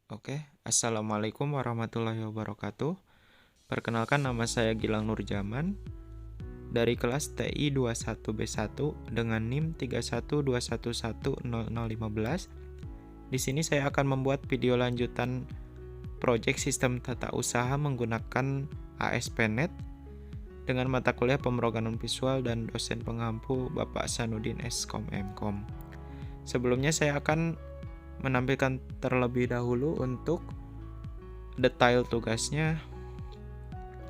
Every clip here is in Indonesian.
Oke, Assalamualaikum warahmatullahi wabarakatuh. Perkenalkan, nama saya Gilang Nurjaman dari kelas TI 21B1 dengan NIM 312110015. Di sini saya akan membuat video lanjutan proyek sistem tata usaha menggunakan ASP.NET dengan mata kuliah pemrograman visual dan dosen pengampu Bapak Sanudin S.Com M.Com. Sebelumnya saya akan menampilkan terlebih dahulu untuk detail tugasnya.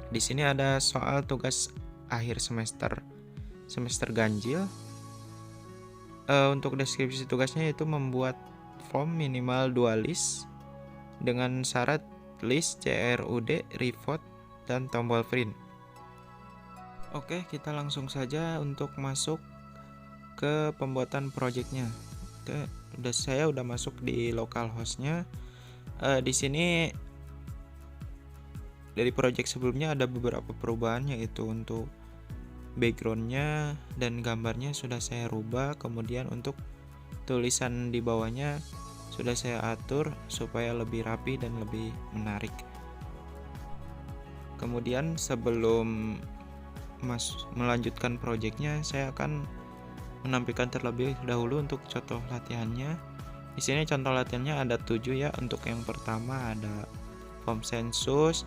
Di sini ada soal tugas akhir semester ganjil. Untuk deskripsi tugasnya itu membuat form minimal 2 list dengan syarat list CRUD, revote, dan tombol print. Oke, kita langsung saja untuk masuk ke pembuatan projectnya. Oke, saya udah masuk di localhostnya. Di sini dari project sebelumnya ada beberapa perubahan, yaitu untuk backgroundnya dan gambarnya sudah saya rubah. Kemudian untuk tulisan di bawahnya sudah saya atur supaya lebih rapi dan lebih menarik. Kemudian sebelum melanjutkan projectnya, saya akan menampilkan terlebih dahulu untuk contoh latihannya. Di sini contoh latihannya ada 7 ya. Untuk yang pertama ada form sensus,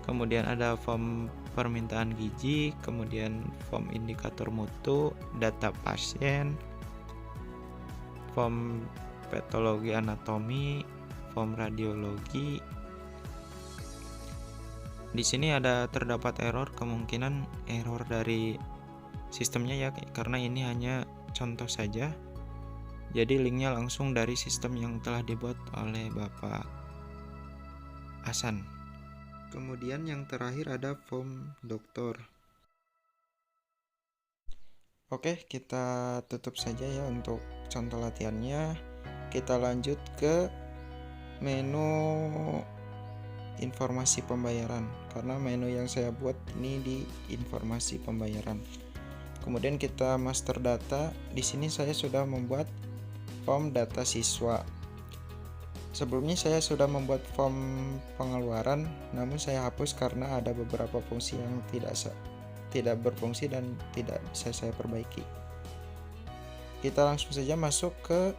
kemudian ada form permintaan gizi, kemudian form indikator mutu, data pasien, form patologi anatomi, form radiologi. Di sini ada terdapat error, kemungkinan error dari sistemnya ya, karena ini hanya contoh saja. Jadi linknya langsung dari sistem yang telah dibuat oleh Bapak Hasan. Kemudian yang terakhir ada form doktor. Oke, kita tutup saja ya untuk contoh latihannya. Kita lanjut ke menu informasi pembayaran, karena menu yang saya buat ini di informasi pembayaran. Kemudian kita master data. Di sini saya sudah membuat form data siswa. Sebelumnya saya sudah membuat form pengeluaran, namun saya hapus karena ada beberapa fungsi yang tidak berfungsi dan tidak bisa saya perbaiki. Kita langsung saja masuk ke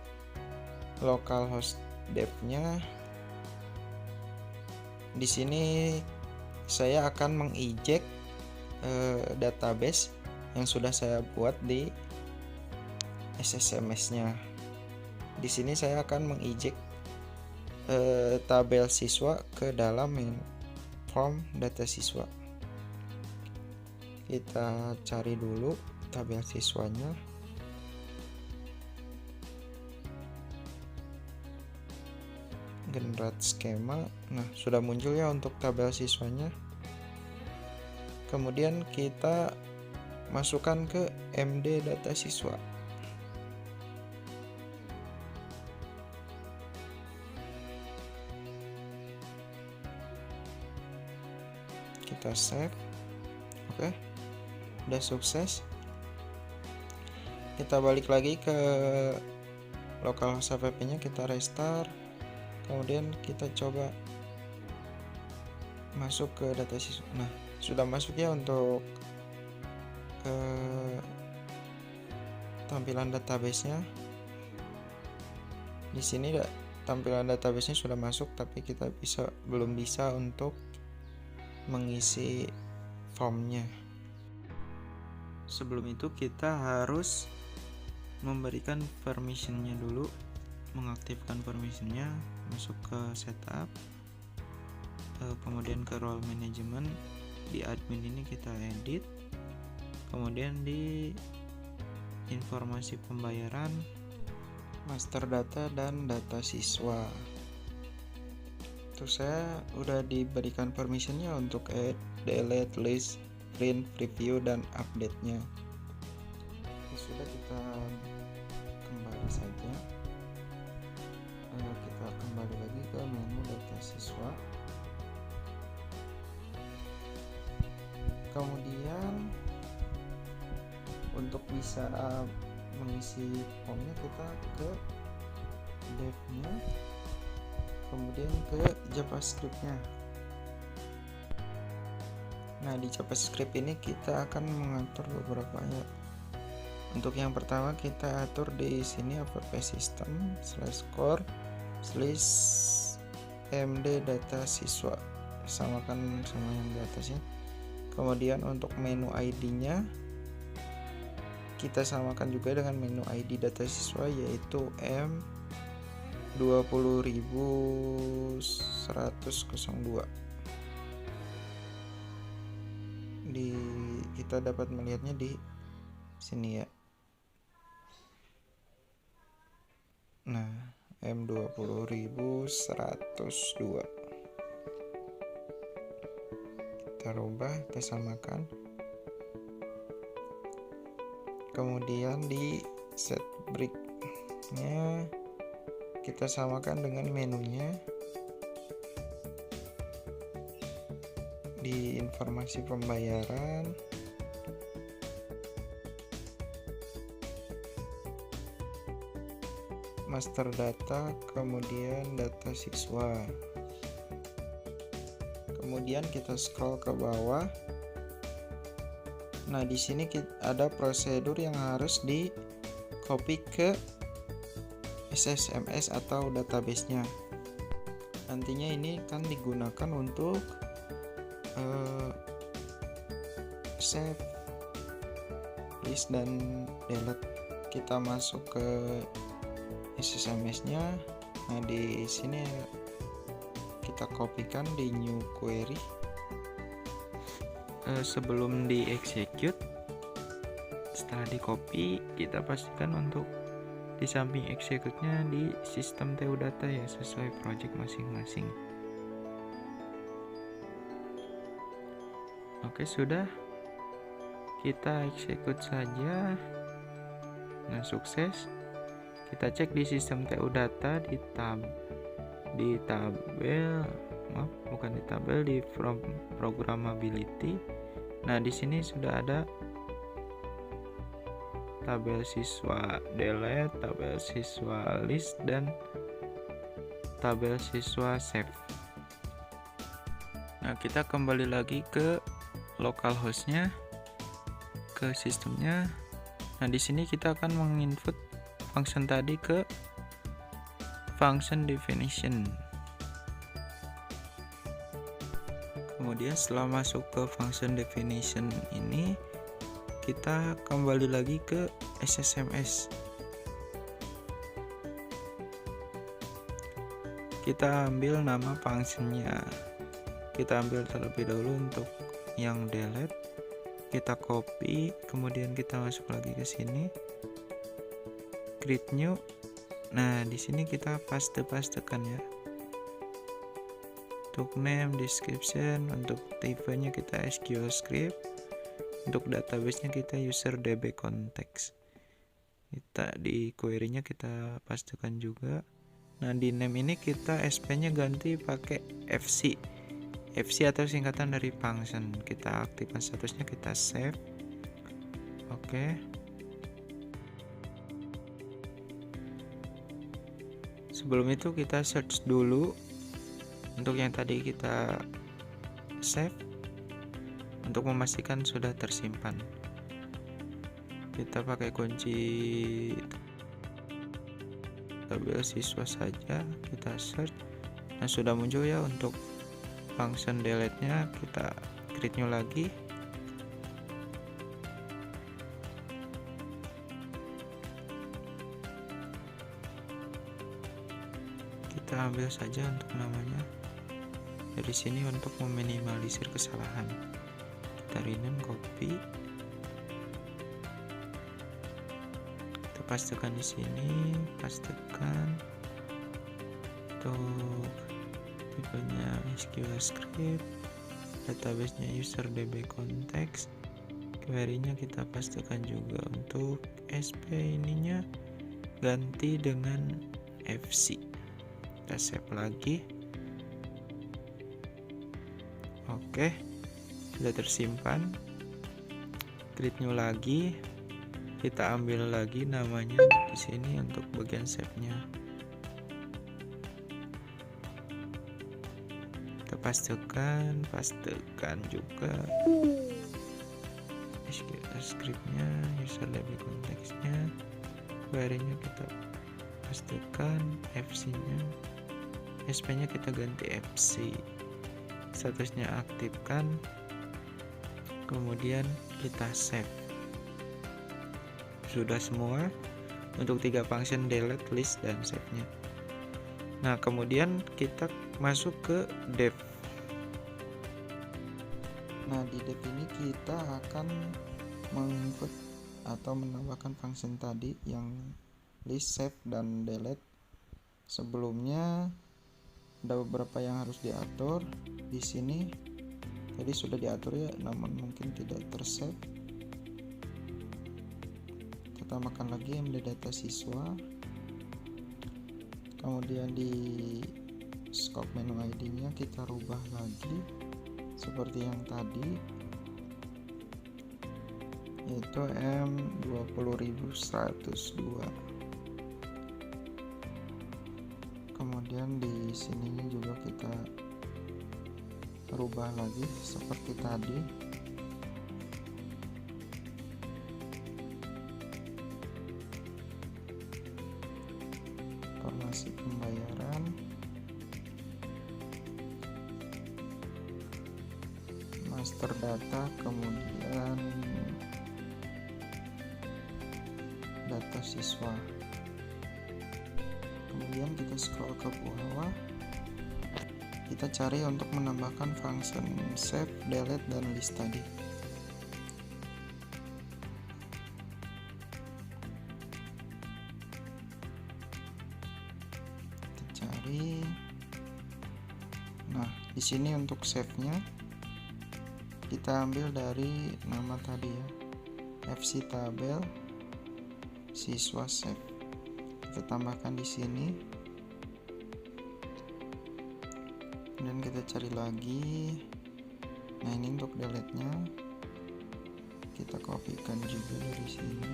localhost dev-nya. Di sini saya akan mengeject database yang sudah saya buat di SSMS-nya. Di sini saya akan mengeject tabel siswa ke dalam form data siswa. Kita cari dulu tabel siswanya. Generate skema. Nah, sudah muncul ya untuk tabel siswanya. Kemudian kita masukkan ke MD data siswa. Kita save. Oke, udah sukses. Kita balik lagi ke localhost app-nya, kita restart. Kemudian kita coba masuk ke data siswa. Nah, sudah masuk ya untuk tampilan database-nya. Di sini tampilan database-nya sudah masuk, tapi kita belum bisa untuk mengisi formnya. Sebelum itu kita harus memberikan permission-nya dulu, mengaktifkan permission-nya, masuk ke setup, kemudian ke role management. Di admin ini kita edit, kemudian di informasi pembayaran, master data dan data siswa. Terus saya udah diberikan permissionnya untuk add, delete, list, print, preview, dan update-nya. Sudah, kita kembali saja. Kita kembali lagi ke menu data siswa. Kemudian untuk bisa mengisi formnya, kita ke dev-nya, kemudian ke JavaScript-nya. Nah, di JavaScript ini kita akan mengatur beberapa hal. Untuk yang pertama kita atur di sini app system /core /md data siswa, samakan sama yang di atasnya. Kemudian untuk menu ID-nya kita samakan juga dengan menu ID data siswa, yaitu M20102. Kita dapat melihatnya di sini ya. Nah, M20102 kita rubah, kita samakan. Kemudian di set break-nya kita samakan dengan menunya. Di informasi pembayaran master data, kemudian data siswa. Kemudian kita scroll ke bawah. Nah, di sini ada prosedur yang harus di copy ke SSMS atau database-nya. Nantinya ini kan digunakan untuk save, list, dan delete. Kita masuk ke SSMS-nya. Nah, di sini kita kopikan di new query. Sebelum di execute, setelah di copy, kita pastikan untuk di samping execute-nya di sistem TU data ya, sesuai project masing-masing. Oke, sudah, kita execute saja. Nah, sukses. Kita cek di sistem TU data di tabel di programmability. Nah, di sini sudah ada tabel siswa delete, tabel siswa list, dan tabel siswa save. Nah, kita kembali lagi ke localhost-nya, ke sistemnya. Nah, di sini kita akan menginput function tadi ke function definition. Kemudian setelah masuk ke function definition ini, kita kembali lagi ke SSMS. Kita ambil nama functionnya. Kita ambil terlebih dahulu untuk yang delete. Kita copy, kemudian kita masuk lagi ke sini. Create new. Nah, di sini kita pastekan ya. Untuk name, description, untuk tipenya kita SQL script, untuk database-nya kita user DB context. Kita di query-nya kita pastikan juga. Nah, di name ini kita SP-nya ganti pakai FC atau singkatan dari function. Kita aktifkan statusnya, kita save. Oke. Sebelum itu kita search dulu untuk yang tadi kita save, untuk memastikan sudah tersimpan. Kita pakai kunci tabel siswa saja, kita search. Nah, sudah muncul ya untuk function delete-nya. Kita create new lagi. Kita ambil saja untuk namanya dari sini untuk meminimalisir kesalahan. Kita rename, copy, kita pastikan di sini, pastikan untuk tipenya SQL script, database-nya user DB context, query-nya kita pastikan juga untuk SP ininya ganti dengan FC. Kita save lagi. Oke, sudah tersimpan. Create new lagi. Kita ambil lagi namanya di sini untuk bagian save-nya. kita pastekan juga scriptnya, user DB konteksnya, query-nya kita pastekan, FC-nya, SP-nya kita ganti FC, statusnya aktifkan, kemudian kita save. Sudah semua untuk 3 function delete, list, dan save-nya. Nah, kemudian kita masuk ke dev. Nah, di dev ini kita akan menginput atau menambahkan function tadi yang list, save, dan delete. Sebelumnya ada beberapa yang harus diatur. Di sini tadi sudah diatur ya, namun mungkin tidak tersave. Kita tambahkan lagi MD data siswa. Kemudian di scope menu ID-nya kita rubah lagi seperti yang tadi, yaitu M20102. Kemudian di sininya juga kita rubah lagi seperti tadi. Informasi pembayaran, master data, kemudian data siswa. Kemudian kita scroll ke bawah, kita cari untuk menambahkan function save, delete, dan list tadi. Kita cari. Nah, di sini untuk save-nya kita ambil dari nama tadi ya, FC tabel siswa save. Kita tambahkan di sini. Dan kita cari lagi. Nah, ini untuk delete-nya kita kopikan juga dari sini.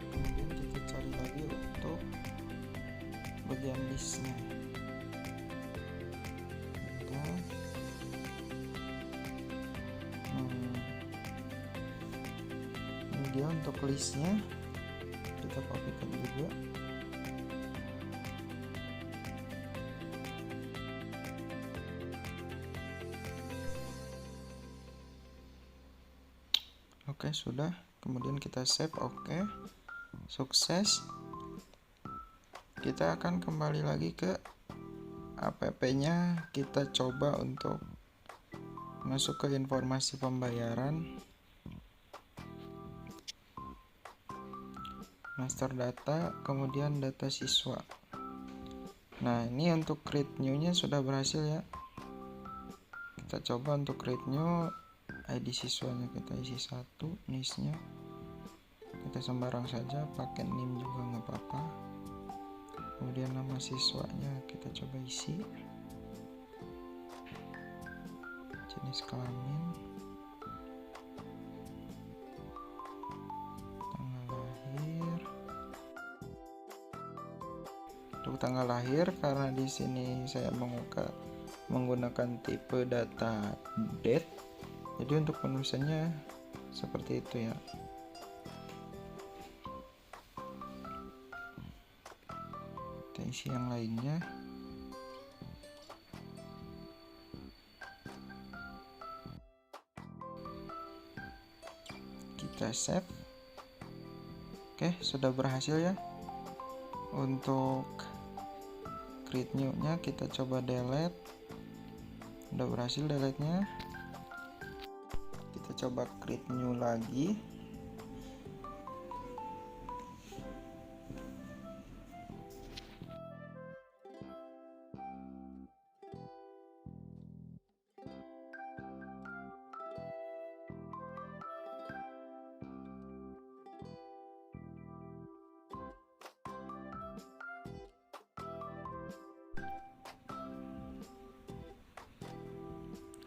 Kemudian kita cari lagi untuk bagian listnya. Kemudian untuk listnya kita kopikan juga. Oke, sudah. Kemudian kita save. Oke, sukses. Kita akan kembali lagi ke app-nya. Kita coba untuk masuk ke informasi pembayaran, master data, kemudian data siswa. Nah, ini untuk create new-nya sudah berhasil ya. Kita coba untuk create new, ID siswanya kita isi 1, NIS-nya kita sembarang saja, pakai NIM juga nggak apa-apa. Kemudian nama siswanya kita coba isi, jenis kelamin, tanggal lahir. Untuk tanggal lahir, karena di sini saya menggunakan tipe data date, jadi untuk penulisannya seperti itu ya. Kita isi yang lainnya. Kita save. Oke, sudah berhasil ya. Untuk create new-nya kita coba delete. Udah berhasil delete-nya. Kita coba create new lagi.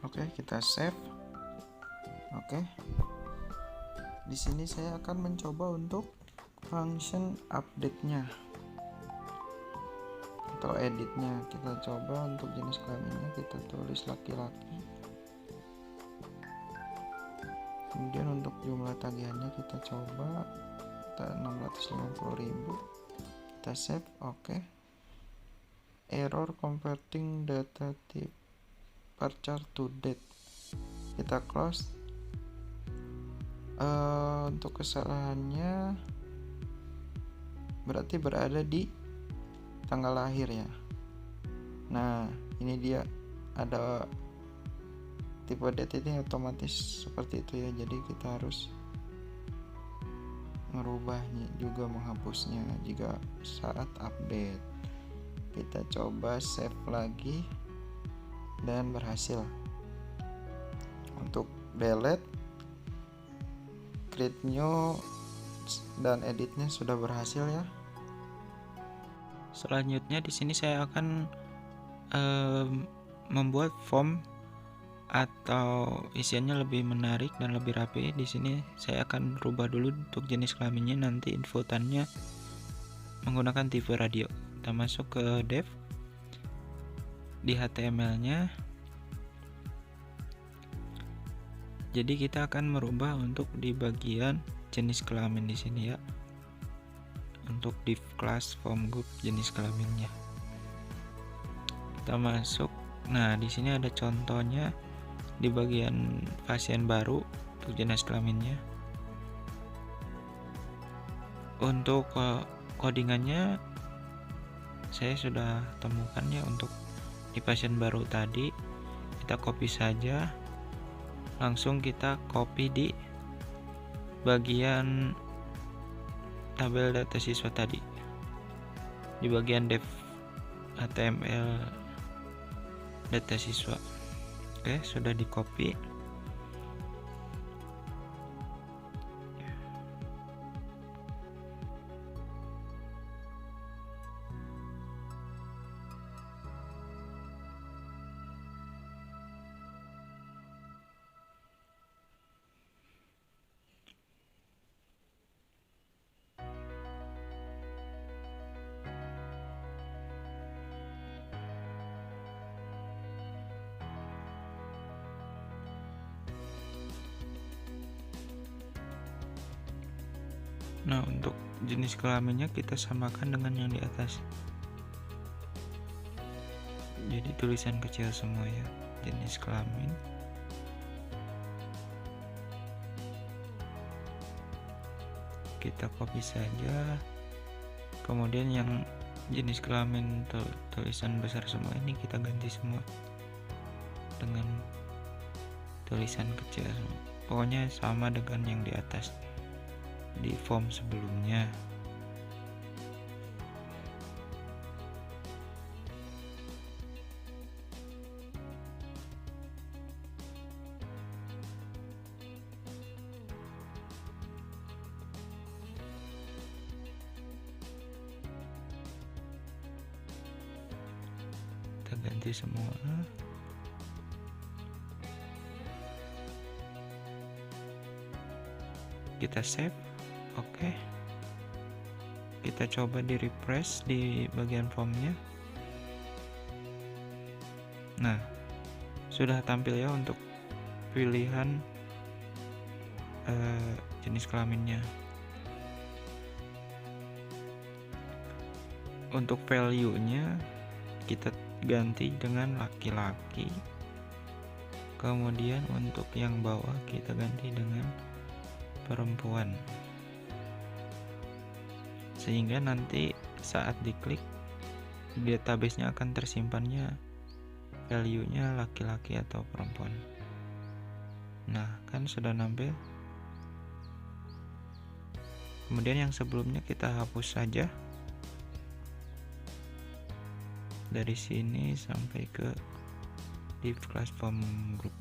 Oke, kita save. Oke. Di sini saya akan mencoba untuk function update-nya atau editnya. Kita coba untuk jenis kelaminnya kita tulis laki-laki. Kemudian untuk jumlah tagihannya kita coba 650.000. Kita save. Oke. Error converting data type varchar to date. Kita close. Untuk kesalahannya berarti berada di tanggal lahir ya. Nah, ini dia ada tipe date ini otomatis seperti itu ya. Jadi kita harus merubahnya juga, menghapusnya jika saat update. Kita coba save lagi dan berhasil. Untuk delete, create new dan editnya sudah berhasil ya. Selanjutnya di sini saya akan membuat form atau isiannya lebih menarik dan lebih rapi. Di sini saya akan rubah dulu untuk jenis kelaminnya, nanti infotannya menggunakan tipe radio. Kita masuk ke dev di HTML-nya. Jadi kita akan merubah untuk di bagian jenis kelamin di sini ya. Untuk div class form group jenis kelaminnya. Kita masuk. Nah, di sini ada contohnya di bagian pasien baru untuk jenis kelaminnya. Untuk codingannya saya sudah temukan ya. Untuk di pasien baru tadi kita copy saja. Langsung kita copy di bagian tabel data siswa tadi, di bagian dev HTML data siswa. Oke, sudah di copy. Nah, untuk jenis kelaminnya kita samakan dengan yang di atas. Jadi tulisan kecil semua ya, jenis kelamin. Kita copy saja. Kemudian yang jenis kelamin tulisan besar semua ini kita ganti semua dengan tulisan kecil. Pokoknya sama dengan yang di atas di form sebelumnya. Kita ganti semua. Kita save. Oke. Kita coba di refresh di bagian formnya. Nah, sudah tampil ya untuk pilihan jenis kelaminnya. Untuk value-nya kita ganti dengan laki-laki. Kemudian untuk yang bawah kita ganti dengan perempuan. Sehingga nanti saat diklik database-nya akan tersimpannya value-nya laki-laki atau perempuan. Nah, kan sudah nampil. Kemudian yang sebelumnya kita hapus saja. Dari sini sampai ke div class form group.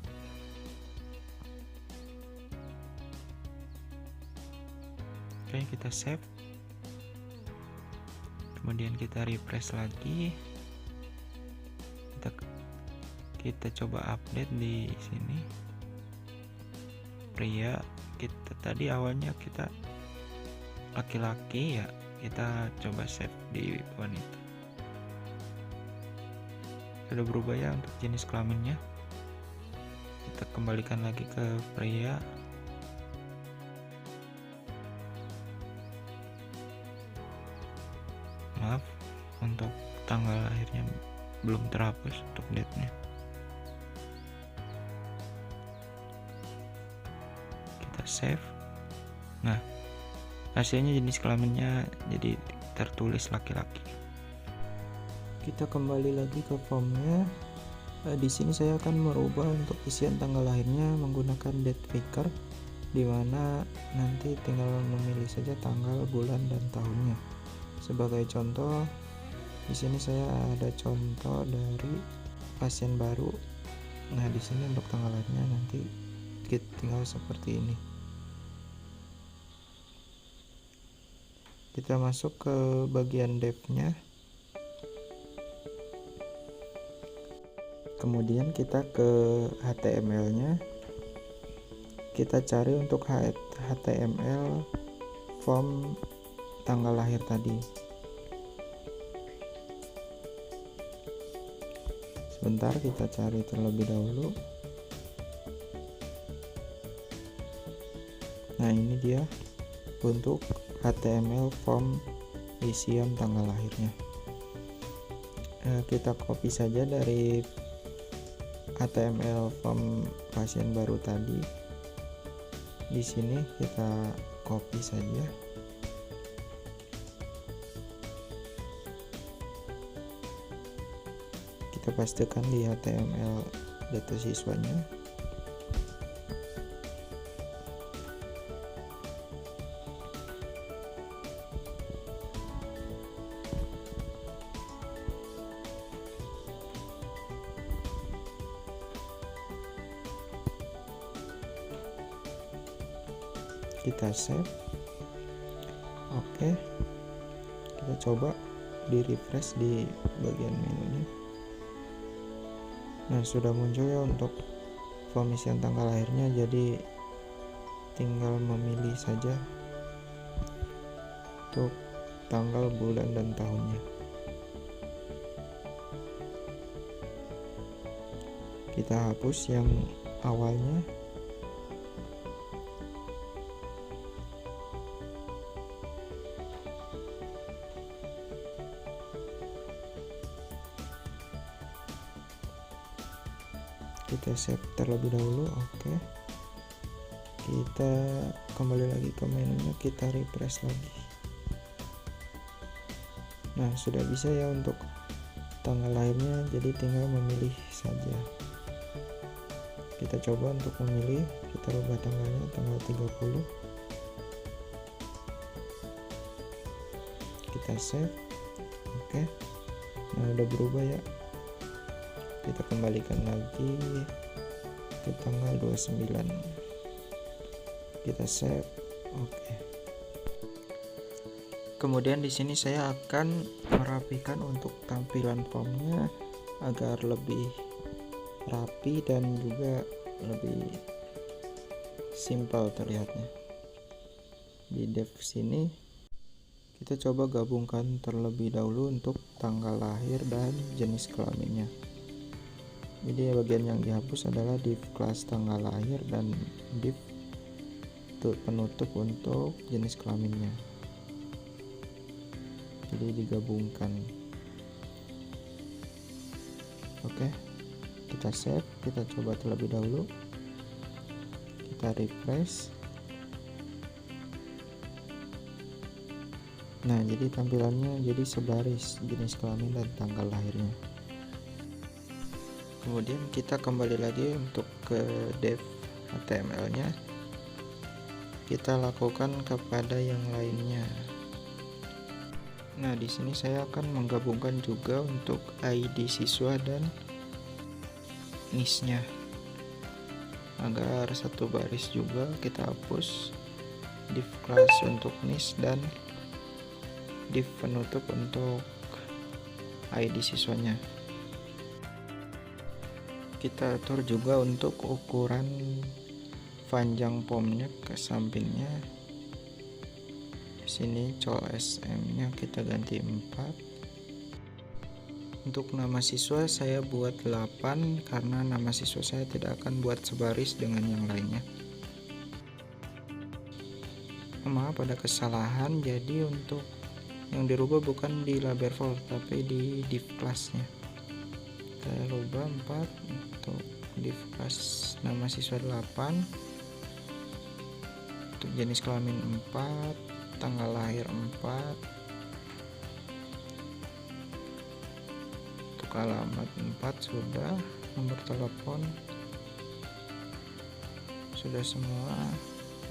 Oke, kita save. Kemudian kita refresh lagi. Kita coba update di sini. Pria kita tadi awalnya kita laki-laki ya kita coba save di wanita. Sudah berubah ya untuk jenis kelaminnya. Kita kembalikan lagi ke pria. Maaf, untuk tanggal lahirnya belum terhapus untuk date-nya. Kita save. Nah, hasilnya jenis kelaminnya jadi tertulis laki-laki. Kita kembali lagi ke formnya. Di sini saya akan merubah untuk isian tanggal lahirnya menggunakan date picker, di mana nanti tinggal memilih saja tanggal, bulan, dan tahunnya. Sebagai contoh, di sini saya ada contoh dari pasien baru. Nah, di sini untuk tanggal lahirnya nanti kita tinggal seperti ini. Kita masuk ke bagian depth-nya. Kemudian kita ke HTML-nya. Kita cari untuk HTML form tanggal lahir tadi. Sebentar, kita cari terlebih dahulu. Nah, ini dia untuk HTML form isian tanggal lahirnya. Kita copy saja dari HTML form pasien baru tadi. Di sini kita copy saja. Kita pastikan di HTML data siswanya. Kita save. Oke, kita coba di refresh di bagian menunya. Nah, sudah muncul ya untuk form isian tanggal lahirnya, jadi tinggal memilih saja untuk tanggal, bulan, dan tahunnya. Kita hapus yang awalnya. Kita save terlebih dahulu. Oke, kita kembali lagi ke menunya, kita refresh lagi. Nah, sudah bisa ya untuk tanggal lahirnya, jadi tinggal memilih saja. Kita coba untuk memilih, kita ubah tanggalnya tanggal 30. Kita save. Oke, nah udah berubah ya. Kita kembalikan lagi ke tanggal 29. Kita save. Oke. Kemudian di sini saya akan merapikan untuk tampilan formnya agar lebih rapi dan juga lebih simpel terlihatnya. Di dev sini kita coba gabungkan terlebih dahulu untuk tanggal lahir dan jenis kelaminnya. Jadi bagian yang dihapus adalah div kelas tanggal lahir dan div penutup untuk jenis kelaminnya. Jadi digabungkan. Oke, kita save, kita coba terlebih dahulu. Kita refresh. Nah, jadi tampilannya jadi sebaris jenis kelamin dan tanggal lahirnya. Kemudian kita kembali lagi untuk ke dev HTML-nya. Kita lakukan kepada yang lainnya. Nah, di sini saya akan menggabungkan juga untuk ID siswa dan NIS-nya. Agar satu baris juga kita hapus div class untuk NIS dan div penutup untuk ID siswanya. Kita atur juga untuk ukuran panjang formnya ke sampingnya Sini col SM-nya kita ganti 4. Untuk nama siswa saya buat 8 karena nama siswa saya tidak akan buat sebaris dengan yang lainnya. Maaf, ada kesalahan, jadi untuk yang dirubah bukan di label for tapi di div kelasnya. Saya rubah 4 untuk div kelas nama siswa 8, untuk jenis kelamin 4, tanggal lahir 4, untuk alamat 4 sudah, nomor telepon sudah semua.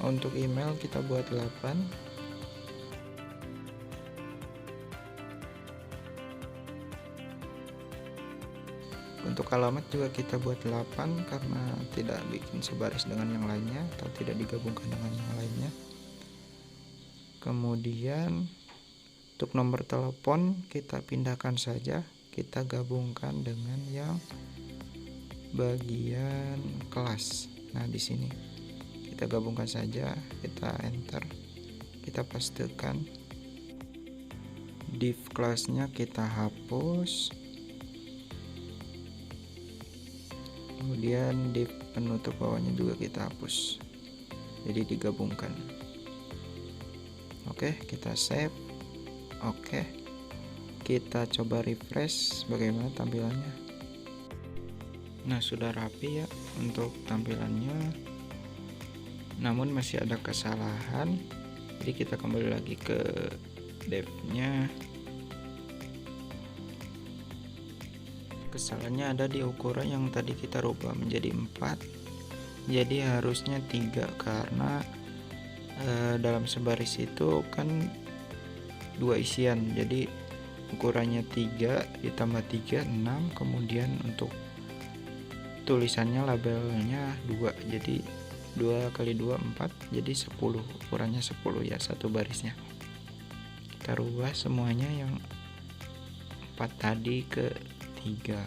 Untuk email kita buat 8. Untuk alamat juga kita buat 8 karena tidak bikin sebaris dengan yang lainnya atau tidak digabungkan dengan yang lainnya. Kemudian untuk nomor telepon kita pindahkan saja, kita gabungkan dengan yang bagian kelas. Nah, di sini kita gabungkan saja, kita enter, kita pastekan. Div kelasnya kita hapus. Kemudian div penutup bawahnya juga kita hapus, jadi digabungkan. Oke, kita save. Oke, kita coba refresh bagaimana tampilannya. Nah, sudah rapi ya untuk tampilannya, namun masih ada kesalahan, jadi kita kembali lagi ke dev-nya. Kesalahannya ada di ukuran yang tadi kita rubah menjadi 4, jadi harusnya 3 karena dalam sebaris itu kan 2 isian, jadi ukurannya 3 ditambah 3 6, kemudian untuk tulisannya labelnya 2, jadi 2 kali 2 4, jadi 10, ukurannya 10 ya satu barisnya. Kita rubah semuanya yang 4 tadi ke 3.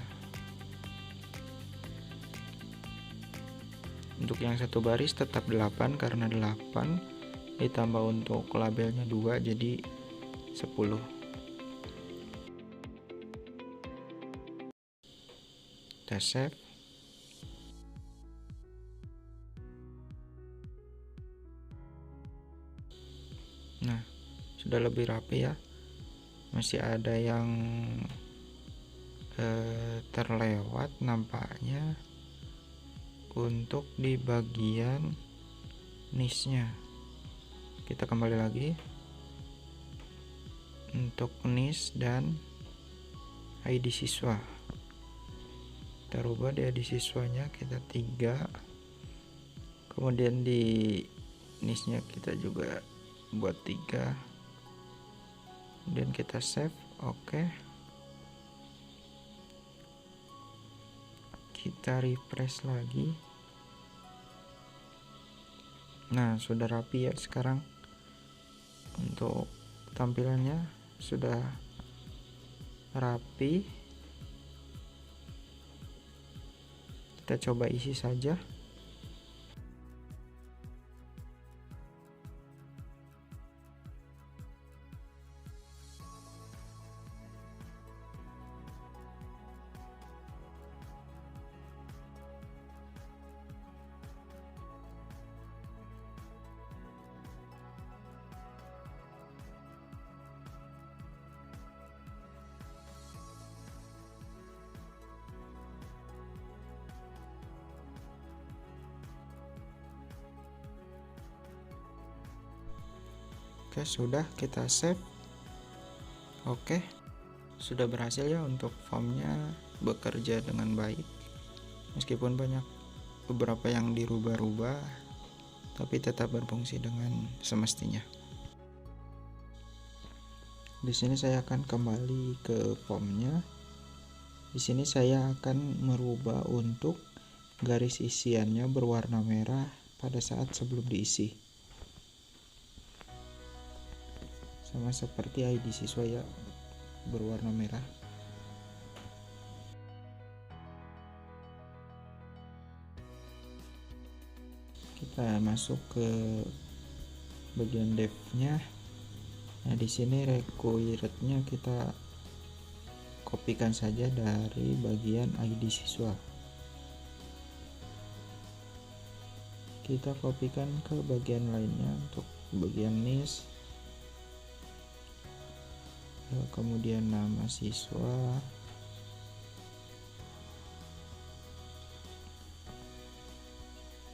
Untuk yang satu baris tetap 8 karena 8 ditambah untuk labelnya 2 jadi 10. Kita save. Nah, sudah lebih rapi ya. Masih ada yang terlewat nampaknya untuk di bagian niche-nya. Kita kembali lagi untuk niche dan ID siswa, kita rubah di ID siswanya kita 3, kemudian di niche-nya kita juga buat 3, kemudian kita save. Oke, kita refresh lagi. Nah, sudah rapi ya sekarang. Untuk tampilannya sudah rapi. Kita coba isi saja. Oke, sudah kita save. Oke, sudah berhasil ya untuk formnya bekerja dengan baik. Meskipun banyak beberapa yang dirubah-rubah, tapi tetap berfungsi dengan semestinya. Di sini saya akan kembali ke formnya. Di sini saya akan merubah untuk garis isiannya berwarna merah pada saat sebelum diisi. Sama seperti ID siswa ya, berwarna merah. Kita masuk ke bagian dev-nya. Nah, di sini requirednya kita kopikan saja dari bagian ID siswa. Kita kopikan ke bagian lainnya untuk bagian NIS, kemudian nama siswa,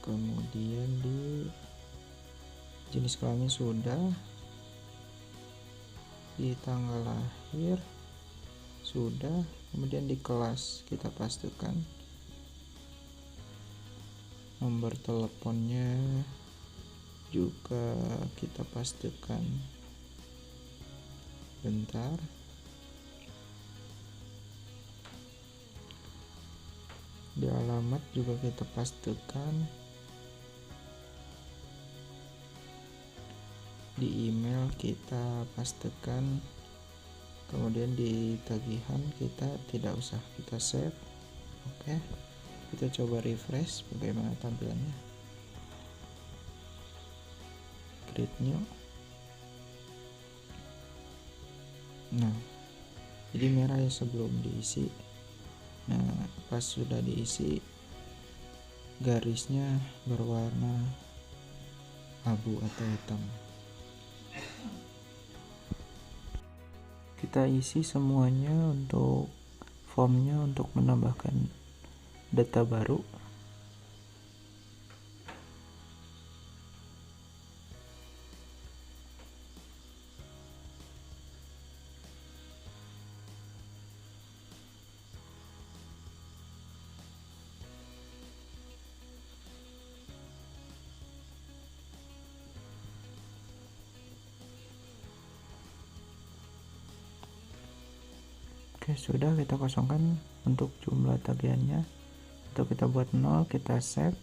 kemudian di jenis kelamin sudah, di tanggal lahir sudah, kemudian di kelas kita pastikan nomor teleponnya juga kita pastikan. Bentar, di alamat juga kita pastikan, di email kita pastikan, kemudian di tagihan kita tidak usah kita save. Oke, kita coba refresh bagaimana tampilannya. Create new. Nah, jadi merah ya sebelum diisi. Nah, pas sudah diisi garisnya berwarna abu atau hitam. Kita isi semuanya untuk formnya untuk menambahkan data baru. Oke, sudah kita kosongkan untuk jumlah tagihannya, atau kita buat 0, kita save.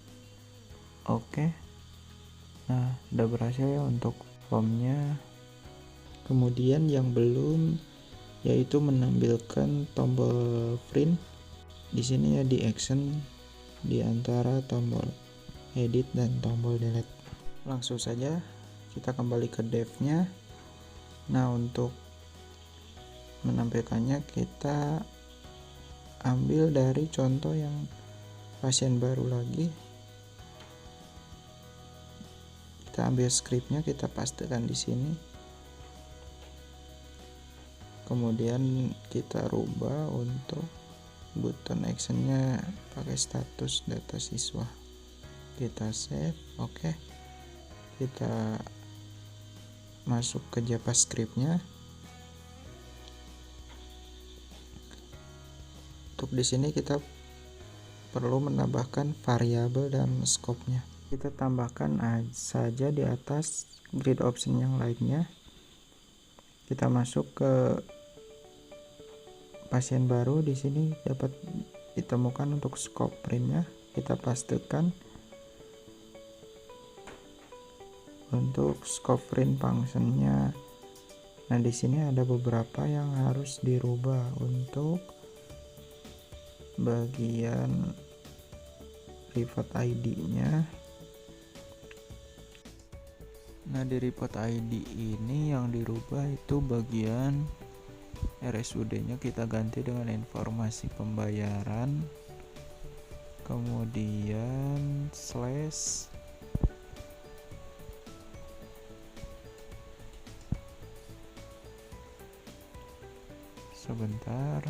Oke, nah udah berhasil ya untuk formnya. Kemudian yang belum yaitu menampilkan tombol print di sini ya, di action di antara tombol edit dan tombol delete. Langsung saja kita kembali ke dev-nya. Nah, untuk menampilkannya kita ambil dari contoh yang pasien baru lagi. Kita ambil scriptnya, kita pastekan di sini, kemudian kita rubah untuk button actionnya pakai status data siswa. Kita save. Oke, kita masuk ke JavaScript-nya. Untuk di sini kita perlu menambahkan variabel dan scope-nya. Kita tambahkan saja di atas grid option yang lainnya. Kita masuk ke pasien baru. Di sini dapat ditemukan untuk scope print-nya. Kita pastikan untuk scope print function-nya. Nah, di sini ada beberapa yang harus dirubah untuk bagian report ID-nya. Nah, di report ID ini yang dirubah itu bagian RSUD-nya kita ganti dengan informasi pembayaran, kemudian slash sebentar.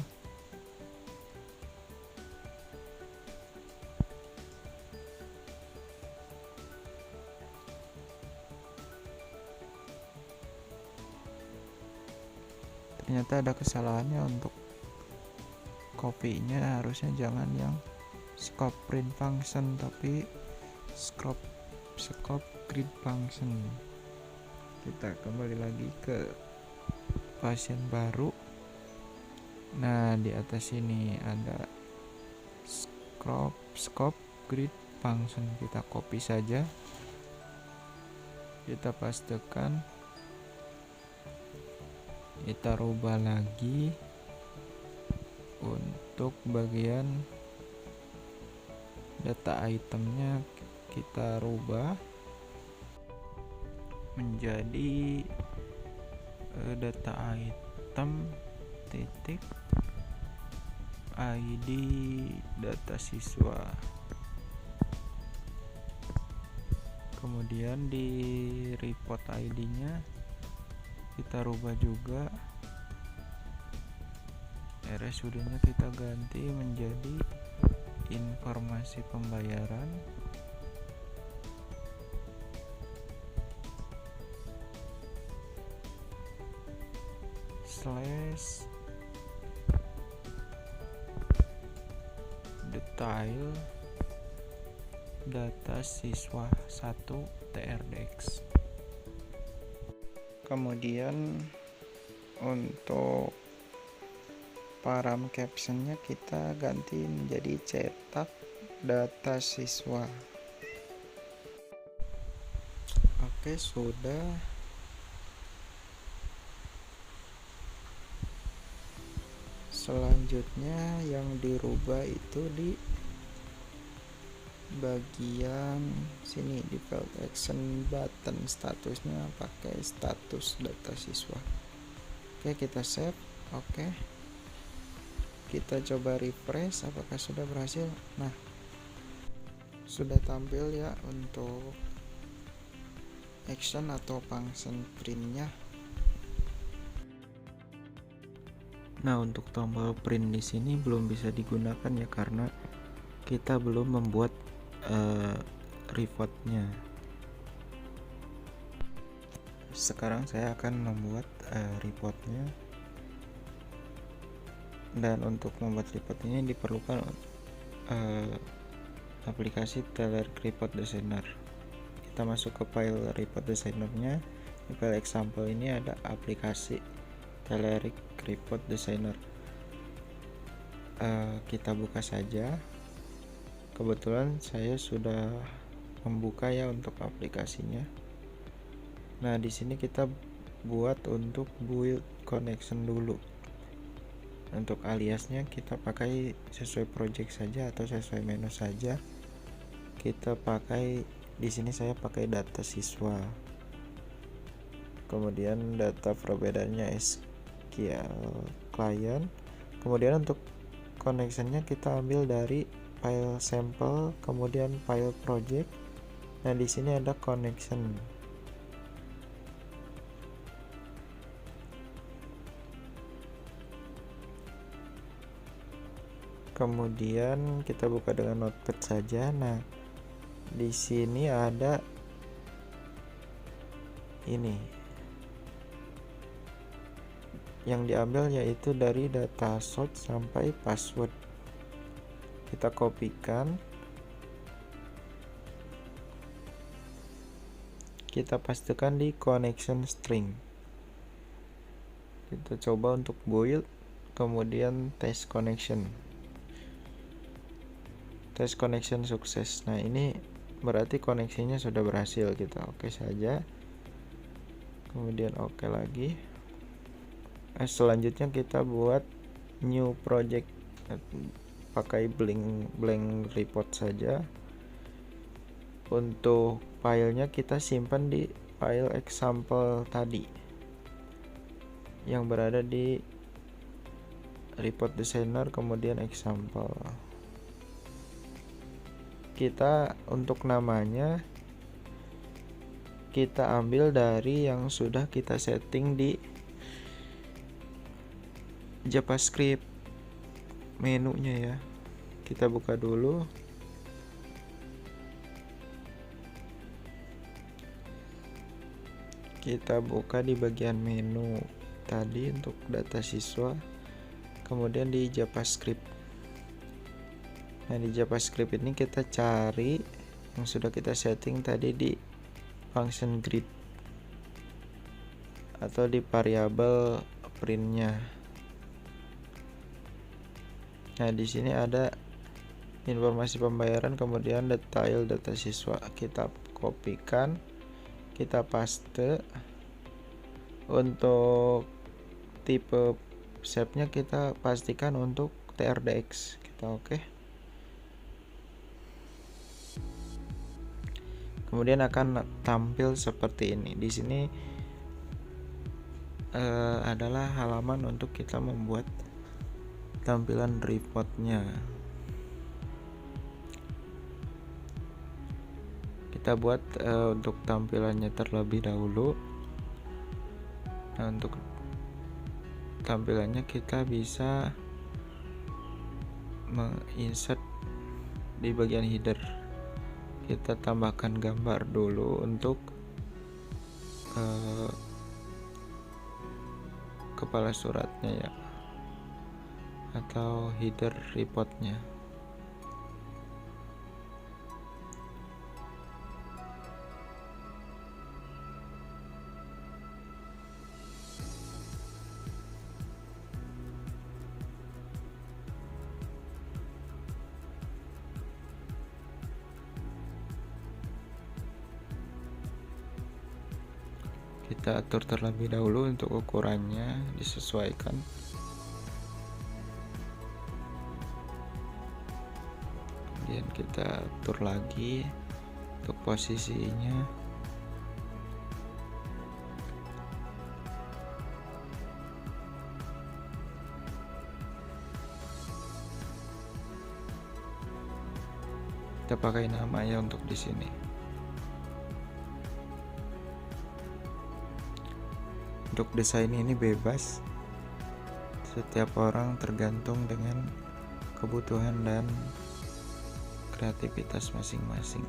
Ternyata ada kesalahannya, untuk copy-nya harusnya jangan yang scope print function tapi scope grid function. Kita kembali lagi ke pasien baru. Nah, di atas ini ada scope grid function, kita copy saja, kita pastekan, kita rubah lagi untuk bagian data itemnya, kita rubah menjadi data item titik ID data siswa. Kemudian di report ID-nya kita rubah juga, RSUD-nya kita ganti menjadi informasi pembayaran. Slash detail data siswa 1 TRDX. Kemudian untuk param captionnya kita ganti menjadi cetak data siswa. Oke, sudah. Selanjutnya yang dirubah itu di bagian sini, di field action button, statusnya pakai status data siswa. Oke, kita save. Oke, kita coba refresh apakah sudah berhasil. Nah, sudah tampil ya untuk action atau function printnya. Nah, untuk tombol print di sini belum bisa digunakan ya, karena kita belum membuat reportnya. Sekarang saya akan membuat reportnya, dan untuk membuat report ini diperlukan aplikasi Telerik Report Designer. Kita masuk ke file report designernya. Di file example ini ada aplikasi Telerik Report Designer. Kita buka saja. Kebetulan saya sudah membuka ya untuk aplikasinya. Nah, di sini kita buat untuk build connection dulu. Untuk aliasnya kita pakai sesuai project saja atau sesuai menu saja. Kita pakai di sini, saya pakai data siswa. Kemudian data providernya SQL client. Kemudian untuk connectionnya kita ambil dari file sampel, kemudian file project. Nah, di sini ada connection. Kemudian kita buka dengan notepad saja. Nah, di sini ada ini yang diambil, yaitu dari data source sampai password. Kita kopikan, kita pastikan di connection string. Kita coba untuk build, kemudian test connection. Test connection sukses. Nah, ini berarti koneksinya sudah berhasil. Kita oke saja, kemudian oke lagi. Selanjutnya kita buat new project, pakai blank report saja. Untuk filenya kita simpan di file example tadi yang berada di report designer, kemudian example. Kita untuk namanya kita ambil dari yang sudah kita setting di JavaScript menunya ya. Kita buka dulu. Kita buka di bagian menu tadi untuk data siswa, kemudian di JavaScript. Nah, di JavaScript ini kita cari yang sudah kita setting tadi di function grid atau di variabel printnya. Nah, di sini ada informasi pembayaran, kemudian detail data siswa. Kita kopikan, kita paste. Untuk tipe shape-nya kita pastikan untuk TRDX. Kita oke. Kemudian akan tampil seperti ini. Di sini adalah halaman untuk kita membuat tampilan reportnya. Kita buat untuk tampilannya terlebih dahulu. Nah, untuk tampilannya kita bisa menginsert di bagian header. Kita tambahkan gambar dulu untuk kepala suratnya ya, atau header reportnya. Kita atur terlebih dahulu untuk ukurannya, disesuaikan. Kemudian kita atur lagi untuk posisinya. Kita pakai nama ya untuk di sini. Untuk desain ini bebas, setiap orang tergantung dengan kebutuhan dan kreativitas masing-masing.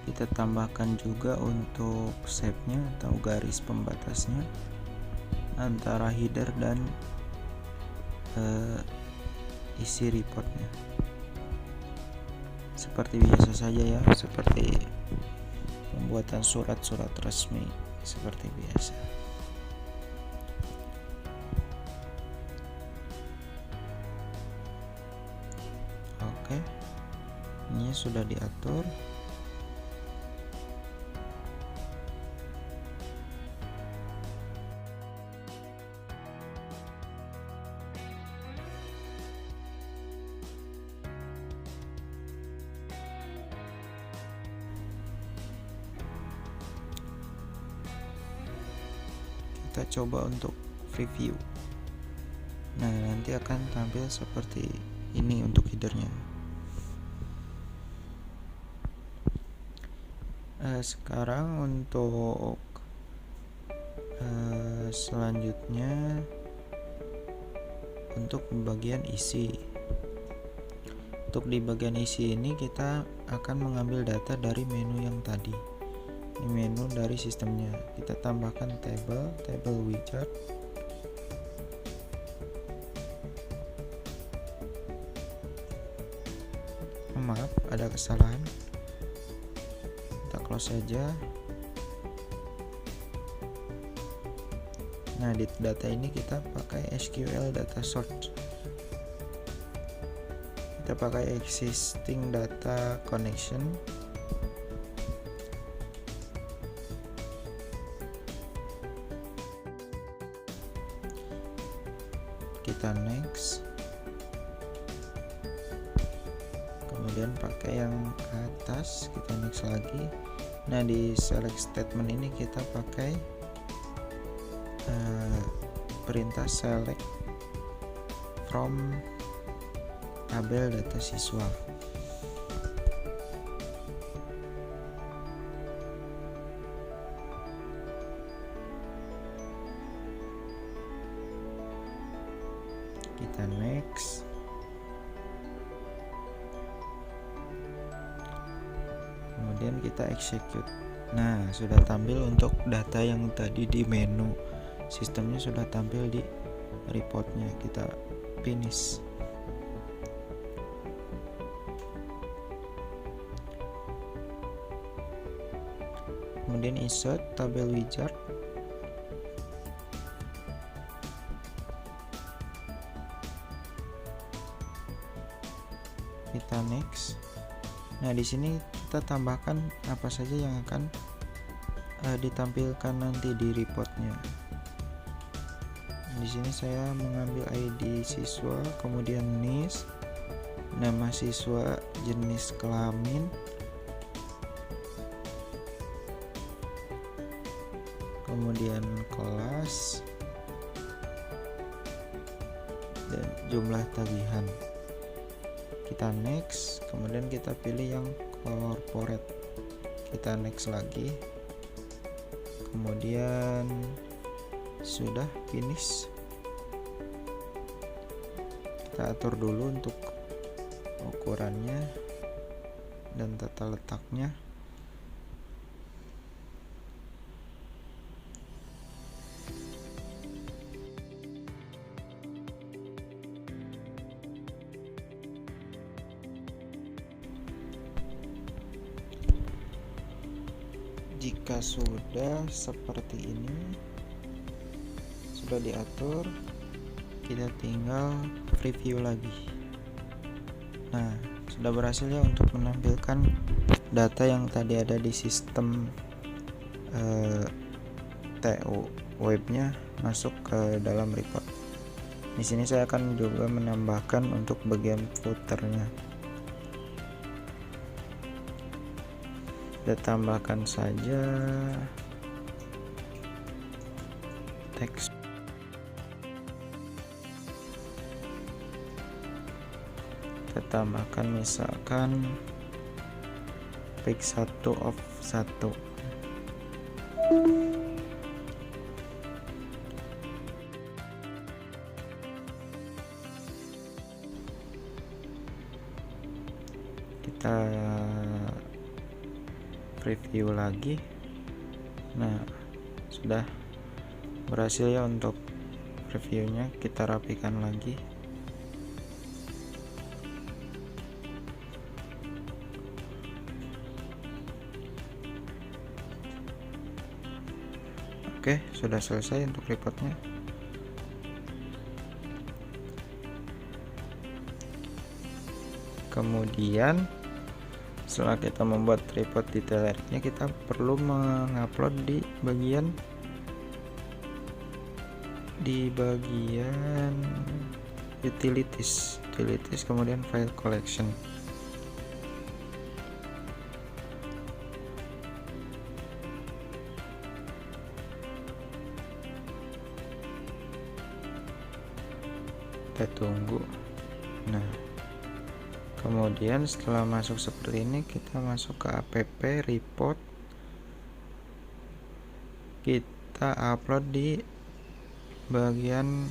Kita tambahkan juga untuk shape-nya atau garis pembatasnya antara header dan isi reportnya, seperti biasa saja ya, seperti pembuatan surat-surat resmi seperti biasa. Oke, ini sudah diatur. kita coba untuk preview. Nah, nanti akan tampil seperti ini untuk headernya. Sekarang untuk selanjutnya untuk bagian isi. Untuk di bagian isi ini kita akan mengambil data dari menu yang tadi. Ini menu dari sistemnya. Kita tambahkan table wizard. Maaf, ada kesalahan. Kita close saja. Nah, di data ini kita pakai SQL data source. Kita pakai existing data connection. Kita next. Kemudian pakai yang atas, kita next lagi. Nah, di select statement ini kita pakai perintah select from tabel data siswa. Kita next. Kemudian kita execute. Nah, sudah tampil untuk data yang tadi di menu. Sistemnya sudah tampil di reportnya. Kita finish. Kemudian insert tabel wizard. Kita next. Nah, di sini kita tambahkan apa saja yang akan ditampilkan nanti di reportnya. Di sini saya mengambil ID siswa, kemudian NIS, nama siswa, jenis kelamin, kemudian kelas, dan jumlah tagihan. Kita next, kemudian kita pilih yang corporate. Kita next lagi, kemudian sudah finish. Kita atur dulu untuk ukurannya dan tata letaknya. Jika sudah seperti ini, sudah diatur, kita tinggal preview lagi. Nah, sudah berhasil ya untuk menampilkan data yang tadi ada di sistem TO webnya masuk ke dalam report. Di sini saya akan juga menambahkan untuk bagian footernya. Kita tambahkan saja teks. Kita tambahkan misalkan pick 1 of 1. Kita preview lagi. Nah, sudah berhasil ya untuk previewnya. Kita rapikan lagi. Oke, sudah selesai untuk reportnya. Kemudian setelah kita membuat report detailnya, kita perlu mengupload di bagian utilities, kemudian file collection. kita tunggu. Nah, kemudian setelah masuk seperti ini, kita masuk ke app report, kita upload di bagian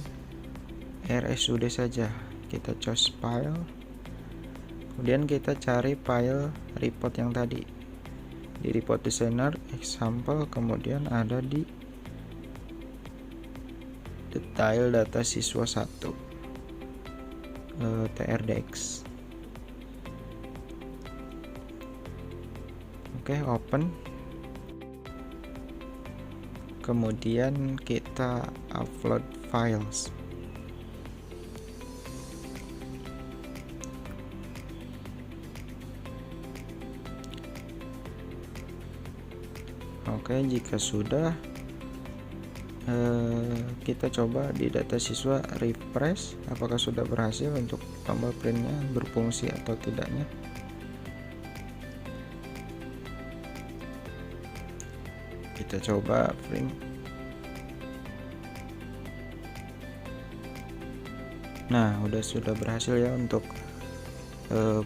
RSUD saja. Kita choose file, kemudian kita cari file report yang tadi di report designer example, kemudian ada di detail data siswa 1 TRDX. Oke, open, kemudian kita upload files. Oke, jika sudah, kita coba di data siswa refresh apakah sudah berhasil untuk tombol printnya berfungsi atau tidaknya. Kita coba print. Nah, sudah berhasil ya untuk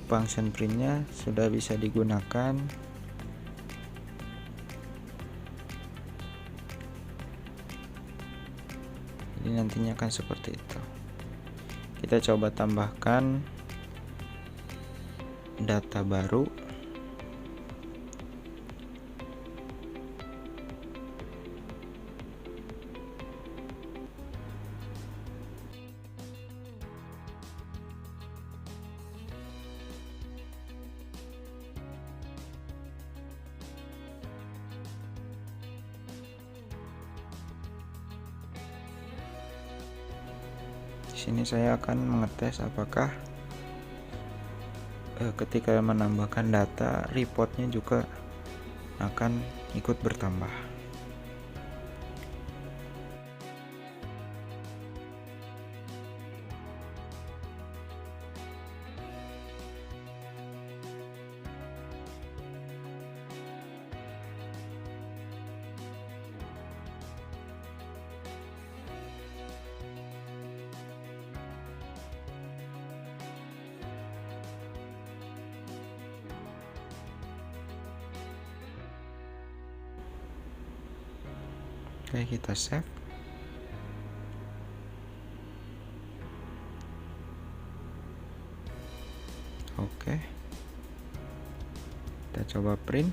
function printnya sudah bisa digunakan. Jadi nantinya akan seperti itu. Kita coba tambahkan data baru. Di sini saya akan mengetes apakah ketika menambahkan data reportnya juga akan ikut bertambah. Oke, kita save. Oke, kita coba print.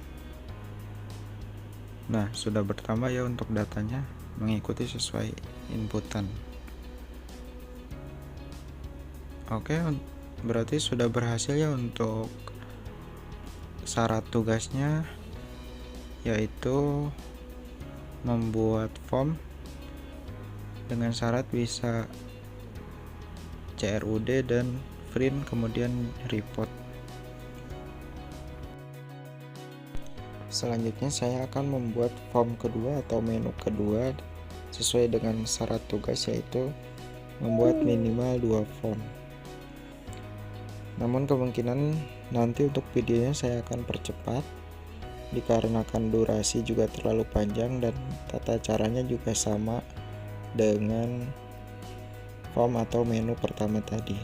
Nah, sudah bertambah ya untuk datanya mengikuti sesuai inputan. Oke, berarti sudah berhasil ya untuk syarat tugasnya, yaitu membuat form dengan syarat bisa CRUD dan print kemudian report. Selanjutnya saya akan membuat form kedua atau menu kedua sesuai dengan syarat tugas, yaitu membuat minimal 2 form. Namun kemungkinan nanti untuk videonya saya akan percepat dikarenakan durasi juga terlalu panjang dan tata caranya juga sama dengan form atau menu pertama tadi.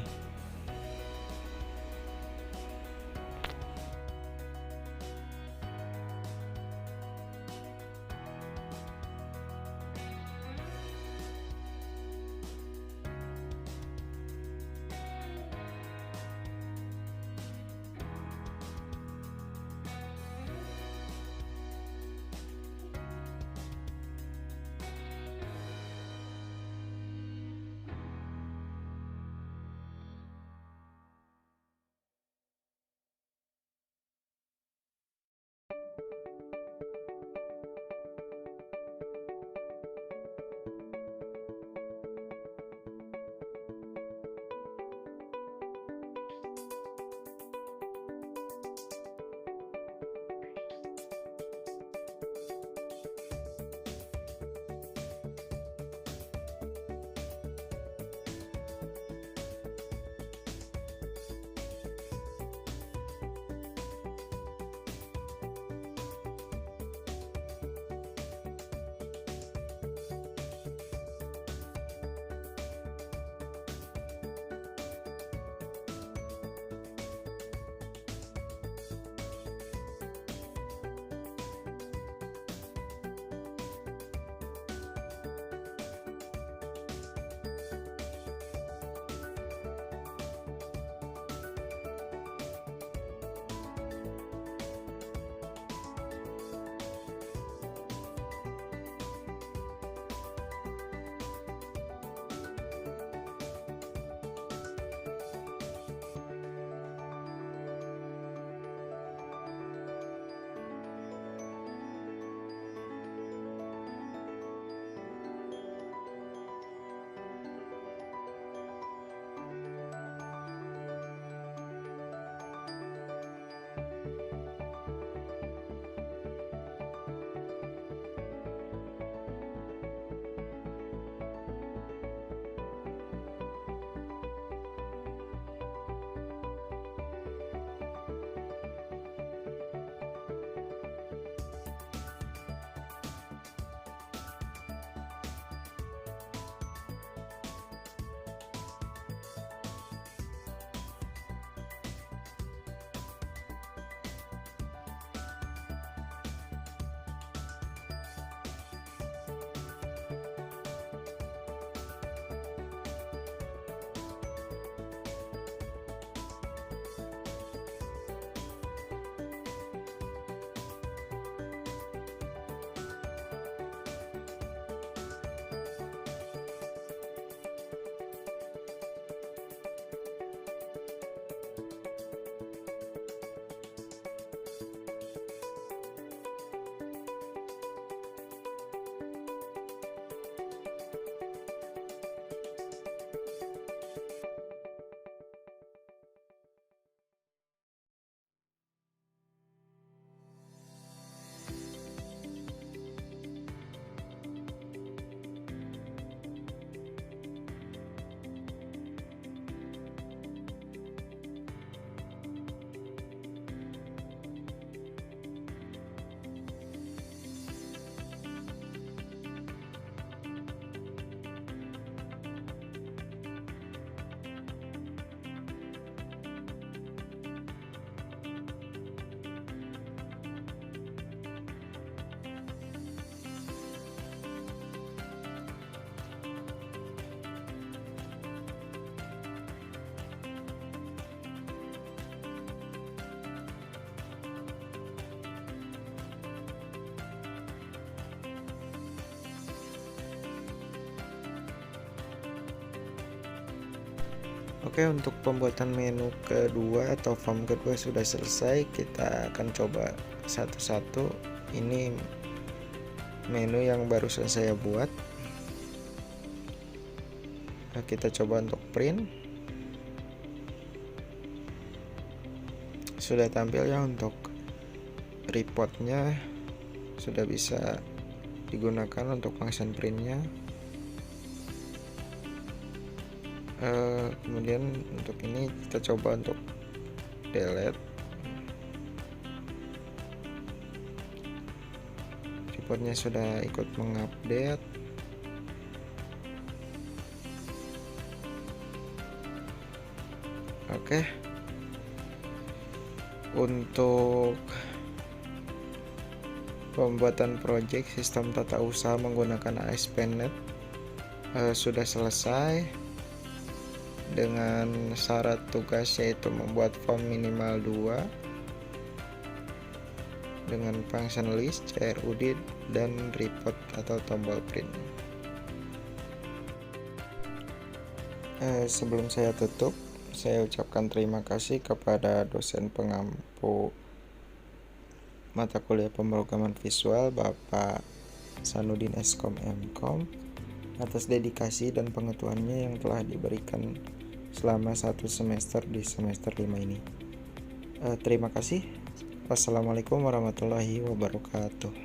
Oke, untuk pembuatan menu kedua atau form kedua sudah selesai. Kita akan coba satu-satu. Ini menu yang barusan saya buat. Nah, kita coba untuk print. Sudah tampil ya. Untuk reportnya sudah bisa digunakan untuk function printnya. Kemudian untuk ini kita coba untuk delete. Reportnya sudah ikut mengupdate. Oke, untuk pembuatan project sistem tata usaha menggunakan ASP.NET sudah selesai dengan syarat tugas yaitu membuat form minimal 2 dengan function list, CRUD, dan report atau tombol print. Sebelum saya tutup, saya ucapkan terima kasih kepada dosen pengampu mata kuliah pemrograman visual Bapak Sanudin Eskom Mkom atas dedikasi dan pengetahuannya yang telah diberikan selama 1 semester di semester 5 ini. Terima kasih. Wassalamualaikum warahmatullahi wabarakatuh.